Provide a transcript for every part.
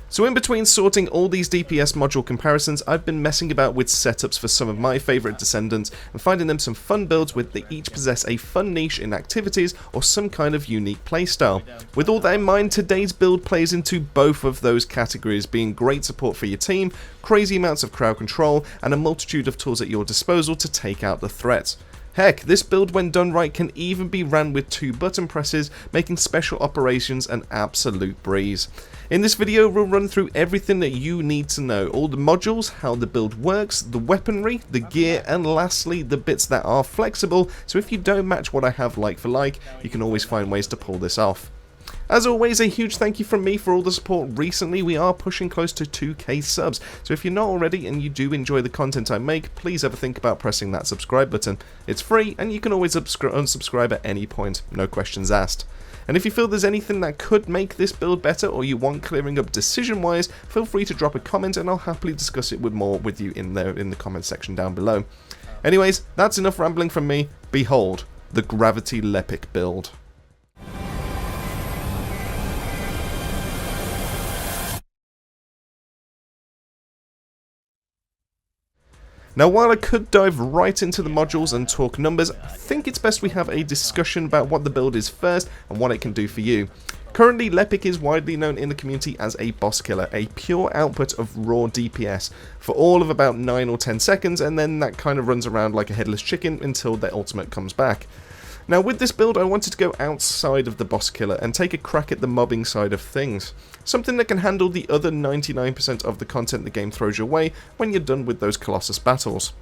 So in between sorting all these DPS module comparisons, I've been messing about with setups for some of my favourite Descendants and finding them some fun builds where they each possess a fun niche in activities or some kind of unique playstyle. With all that in mind, today's build plays into both of those categories, being great support for your team, crazy amounts of crowd control, and a multitude of tools at your disposal to take out the threat. Heck, this build when done right can even be ran with 2 button presses, making special operations an absolute breeze. In this video we'll run through everything that you need to know, all the modules, how the build works, the weaponry, the gear, and lastly the bits that are flexible, so if you don't match what I have like for like, you can always find ways to pull this off. As always, a huge thank you from me for all the support recently. We are pushing close to 2k subs, so if you're not already and you do enjoy the content I make, please ever think about pressing that subscribe button. It's free and you can always unsubscribe at any point, no questions asked. And if you feel there's anything that could make this build better or you want clearing up decision wise, feel free to drop a comment and I'll happily discuss it with you in the comment section down below. Anyways, that's enough rambling from me. Behold, the Gravity Lepic build. Now while I could dive right into the modules and talk numbers, I think it's best we have a discussion about what the build is first and what it can do for you. Currently, Lepic is widely known in the community as a boss killer, a pure output of raw DPS for all of about 9 or 10 seconds, and then that kind of runs around like a headless chicken until their ultimate comes back. Now with this build I wanted to go outside of the boss killer and take a crack at the mobbing side of things. Something that can handle the other 99% of the content the game throws your way when you're done with those Colossus battles.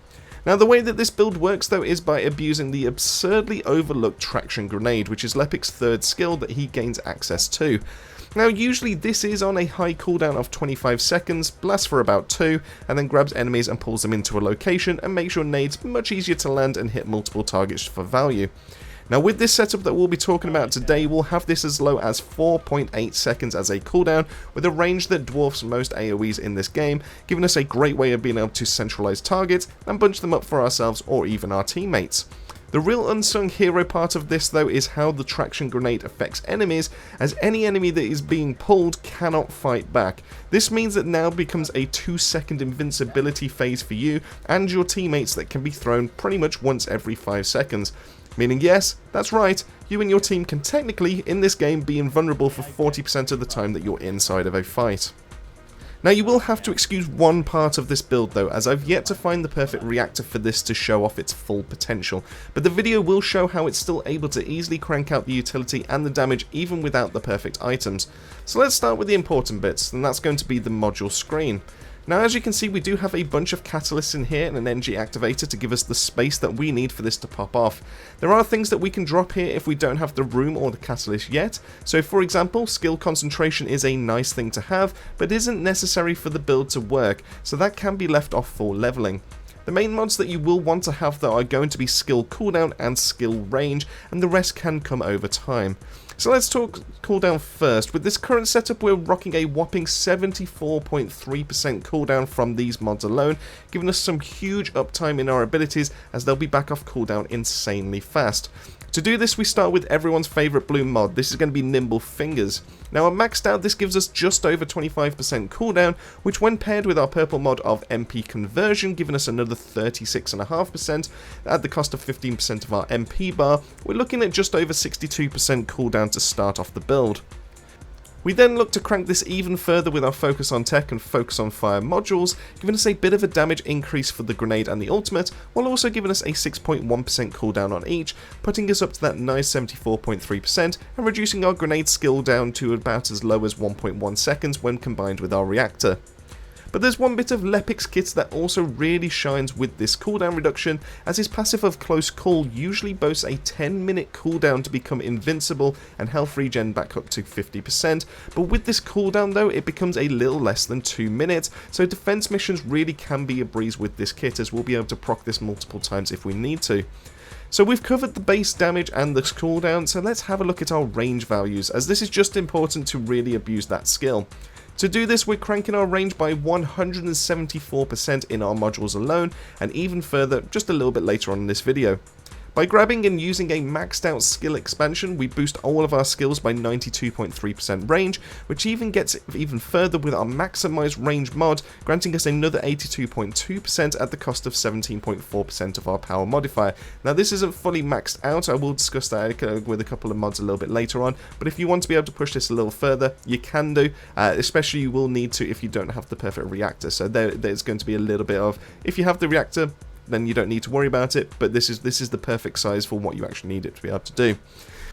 Now the way that this build works though is by abusing the absurdly overlooked Traction Grenade, which is Lepic's 3rd skill that he gains access to. Now usually this is on a high cooldown of 25 seconds, blasts for about 2, and then grabs enemies and pulls them into a location and makes your nades much easier to land and hit multiple targets for value. Now with this setup that we'll be talking about today, we'll have this as low as 4.8 seconds as a cooldown, with a range that dwarfs most AoEs in this game, giving us a great way of being able to centralize targets and bunch them up for ourselves or even our teammates. The real unsung hero part of this though is how the Traction Grenade affects enemies, as any enemy that is being pulled cannot fight back. This means that now becomes a 2-second invincibility phase for you and your teammates that can be thrown pretty much once every 5 seconds. Meaning yes, that's right, you and your team can technically, in this game, be invulnerable for 40% of the time that you're inside of a fight. Now you will have to excuse one part of this build though, as I've yet to find the perfect reactor for this to show off its full potential, but the video will show how it's still able to easily crank out the utility and the damage even without the perfect items. So let's start with the important bits, and that's going to be the module screen. Now as you can see, we do have a bunch of catalysts in here and an NG activator to give us the space that we need for this to pop off. There are things that we can drop here if we don't have the room or the catalyst yet, so for example, skill concentration is a nice thing to have, but isn't necessary for the build to work, so that can be left off for leveling. The main mods that you will want to have though are going to be skill cooldown and skill range, and the rest can come over time. So let's talk cooldown first. With this current setup we're rocking a whopping 74.3% cooldown from these mods alone, giving us some huge uptime in our abilities as they'll be back off cooldown insanely fast. To do this we start with everyone's favourite blue mod. This is going to be Nimble Fingers. Now at maxed out this gives us just over 25% cooldown, which when paired with our purple mod of MP conversion giving us another 36.5% at the cost of 15% of our MP bar, we're looking at just over 62% cooldown to start off the build. We then look to crank this even further with our Focus on Tech and Focus on Fire modules, giving us a bit of a damage increase for the grenade and the ultimate, while also giving us a 6.1% cooldown on each, putting us up to that nice 74.3% and reducing our grenade skill down to about as low as 1.1 seconds when combined with our reactor. But there's one bit of Lepic's kit that also really shines with this cooldown reduction, as his passive of Close Call usually boasts a 10-minute cooldown to become invincible and health regen back up to 50%, but with this cooldown though it becomes a little less than 2 minutes, so defense missions really can be a breeze with this kit, as we'll be able to proc this multiple times if we need to. So we've covered the base damage and the cooldown, so let's have a look at our range values, as this is just important to really abuse that skill. To do this, we're cranking our range by 174% in our modules alone, and even further just a little bit later on in this video. By grabbing and using a maxed out skill expansion, we boost all of our skills by 92.3% range, which even gets even further with our maximized range mod, granting us another 82.2% at the cost of 17.4% of our power modifier. Now this isn't fully maxed out, I will discuss that with a couple of mods a little bit later on, but if you want to be able to push this a little further, you can do, especially you will need to if you don't have the perfect reactor. So there's going to be a little bit of, if you have the reactor, then you don't need to worry about it, but this is the perfect size for what you actually need it to be able to do.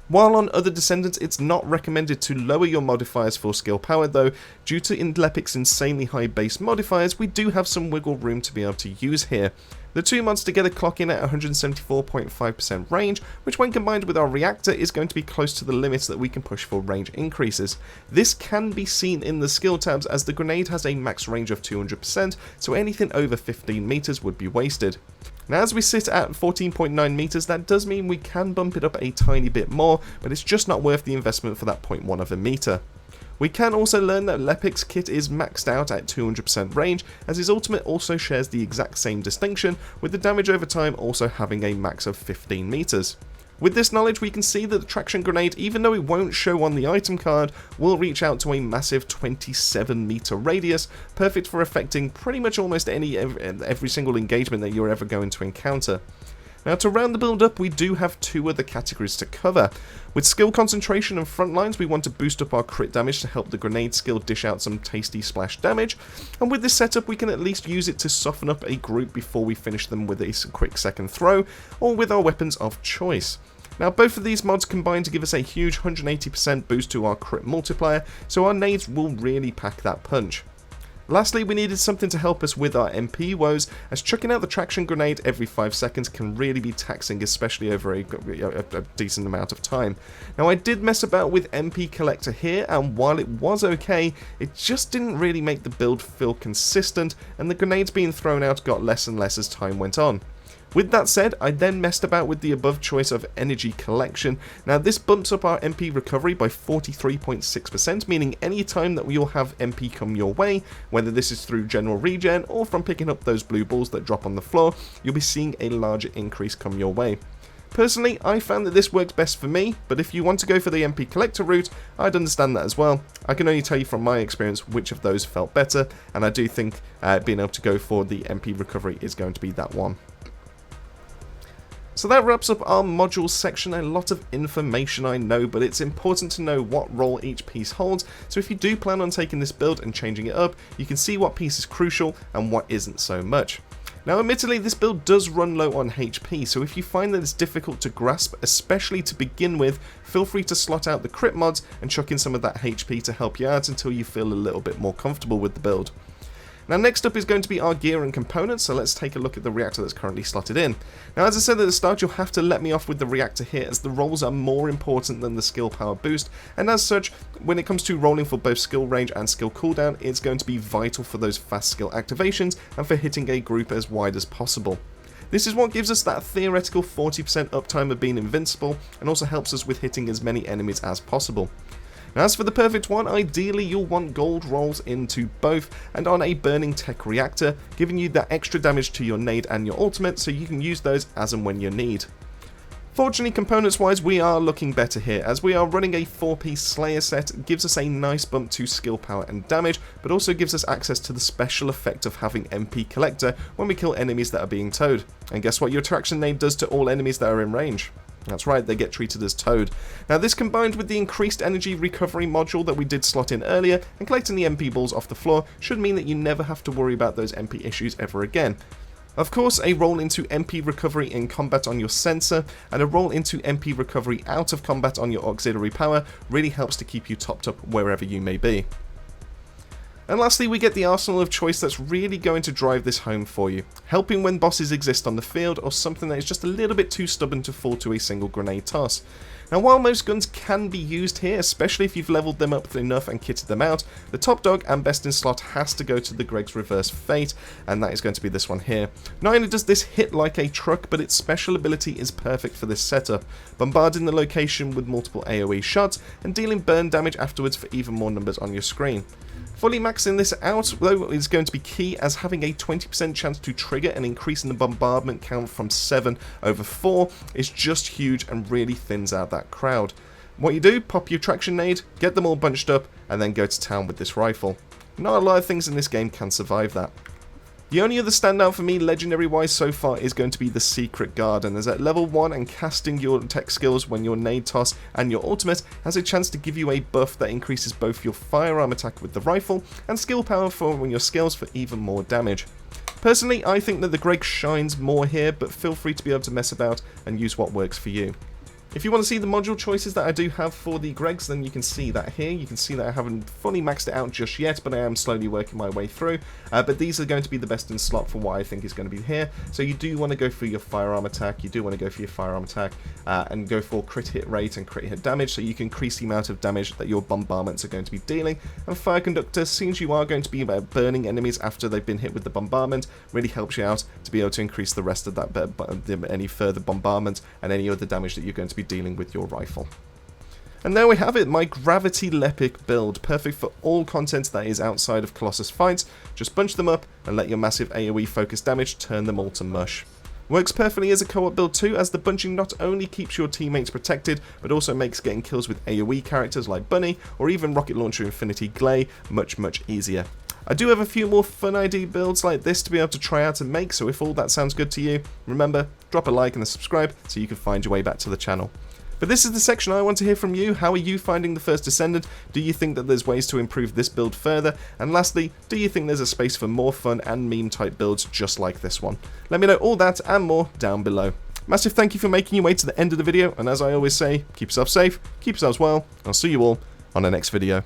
While on other Descendants, it's not recommended to lower your modifiers for skill power though. Due to Lepic's insanely high base modifiers, we do have some wiggle room to be able to use here. The two mods together clock in at 174.5% range, which when combined with our reactor is going to be close to the limits that we can push for range increases. This can be seen in the skill tabs as the grenade has a max range of 200%, so anything over 15 meters would be wasted. Now as we sit at 14.9 meters, that does mean we can bump it up a tiny bit more, but it's just not worth the investment for that 0.1 of a meter. We can also learn that Lepic's kit is maxed out at 200% range, as his ultimate also shares the exact same distinction, with the damage over time also having a max of 15 meters. With this knowledge, we can see that the traction grenade, even though it won't show on the item card, will reach out to a massive 27 meter radius, perfect for affecting pretty much almost every single engagement that you're ever going to encounter. Now to round the build up, we do have two other categories to cover. With skill concentration and frontlines, we want to boost up our crit damage to help the grenade skill dish out some tasty splash damage, and with this setup we can at least use it to soften up a group before we finish them with a quick second throw, or with our weapons of choice. Now both of these mods combine to give us a huge 180% boost to our crit multiplier, so our nades will really pack that punch. Lastly, we needed something to help us with our MP woes, as chucking out the traction grenade every 5 seconds can really be taxing, especially over a decent amount of time. Now I did mess about with MP collector here, and while it was okay, it just didn't really make the build feel consistent, and the grenades being thrown out got less and less as time went on. With that said, I then messed about with the above choice of energy collection. Now this bumps up our MP recovery by 43.6%, meaning any time that you'll have MP come your way, whether this is through general regen or from picking up those blue balls that drop on the floor, you'll be seeing a larger increase come your way. Personally, I found that this works best for me, but if you want to go for the MP collector route, I'd understand that as well. I can only tell you from my experience which of those felt better, and I do think being able to go for the MP recovery is going to be that one. So that wraps up our modules section. A lot of information, I know, but it's important to know what role each piece holds, so if you do plan on taking this build and changing it up, you can see what piece is crucial and what isn't so much. Now admittedly, this build does run low on HP, so if you find that it's difficult to grasp, especially to begin with, feel free to slot out the crit mods and chuck in some of that HP to help you out until you feel a little bit more comfortable with the build. Now next up is going to be our gear and components, so let's take a look at the reactor that's currently slotted in. Now as I said at the start, you'll have to let me off with the reactor here, as the rolls are more important than the skill power boost, and as such, when it comes to rolling for both skill range and skill cooldown, it's going to be vital for those fast skill activations and for hitting a group as wide as possible. This is what gives us that theoretical 40% uptime of being invincible, and also helps us with hitting as many enemies as possible. Now as for the perfect one, ideally you'll want gold rolls into both and on a burning tech reactor, giving you that extra damage to your nade and your ultimate, so you can use those as and when you need. Fortunately, components wise, we are looking better here, as we are running a 4-piece Slayer set. It gives us a nice bump to skill power and damage, but also gives us access to the special effect of having MP collector when we kill enemies that are being towed. And guess what your traction nade does to all enemies that are in range? That's right, they get treated as towed. Now this combined with the increased energy recovery module that we did slot in earlier, and collecting the MP balls off the floor, should mean that you never have to worry about those MP issues ever again. Of course, a roll into MP recovery in combat on your sensor, and a roll into MP recovery out of combat on your auxiliary power really helps to keep you topped up wherever you may be. And lastly, we get the arsenal of choice that's really going to drive this home for you, helping when bosses exist on the field or something that is just a little bit too stubborn to fall to a single grenade toss. Now while most guns can be used here, especially if you've leveled them up enough and kitted them out, the top dog and best in slot has to go to the Greg's Reverse Fate, and that is going to be this one here. Not only does this hit like a truck, but its special ability is perfect for this setup, bombarding the location with multiple AoE shots and dealing burn damage afterwards for even more numbers on your screen. Fully maxing this out, though, is going to be key, as having a 20% chance to trigger and increasing the bombardment count from 7 over 4 is just huge and really thins out that crowd. What you do, pop your traction nade, get them all bunched up, and then go to town with this rifle. Not a lot of things in this game can survive that. The only other standout for me, legendary-wise so far, is going to be the Secret Garden, as at level 1 and casting your tech skills when your nade toss and your ultimate has a chance to give you a buff that increases both your firearm attack with the rifle and skill power for your skills for even more damage. Personally, I think that the Greg shines more here, but feel free to be able to mess about and use what works for you. If you want to see the module choices that I do have for the Gregs, then you can see that here. You can see that I haven't fully maxed it out just yet, but I am slowly working my way through. But these are going to be the best in slot for what I think is going to be here. So you do want to go for your firearm attack, and go for crit hit rate and crit hit damage, so you can increase the amount of damage that your bombardments are going to be dealing. And Fire Conductor, since you are going to be burning enemies after they've been hit with the bombardment, really helps you out to be able to increase the rest of that, any further bombardment and any other damage that you're going to be dealing with your rifle. And there we have it, my Gravity Lepic build, perfect for all content that is outside of Colossus fights. Just bunch them up and let your massive AoE focus damage turn them all to mush. Works perfectly as a co-op build too, as the bunching not only keeps your teammates protected, but also makes getting kills with AoE characters like Bunny or even Rocket Launcher Infinity Glay much easier. I do have a few more fun ID builds like this to be able to try out and make, so if all that sounds good to you, remember, drop a like and a subscribe so you can find your way back to the channel. But this is the section I want to hear from you. How are you finding the First Descendant? Do you think that there's ways to improve this build further? And lastly, do you think there's a space for more fun and meme type builds just like this one? Let me know all that and more down below. Massive thank you for making your way to the end of the video, and as I always say, keep yourself safe, keep yourselves well, and I'll see you all on the next video.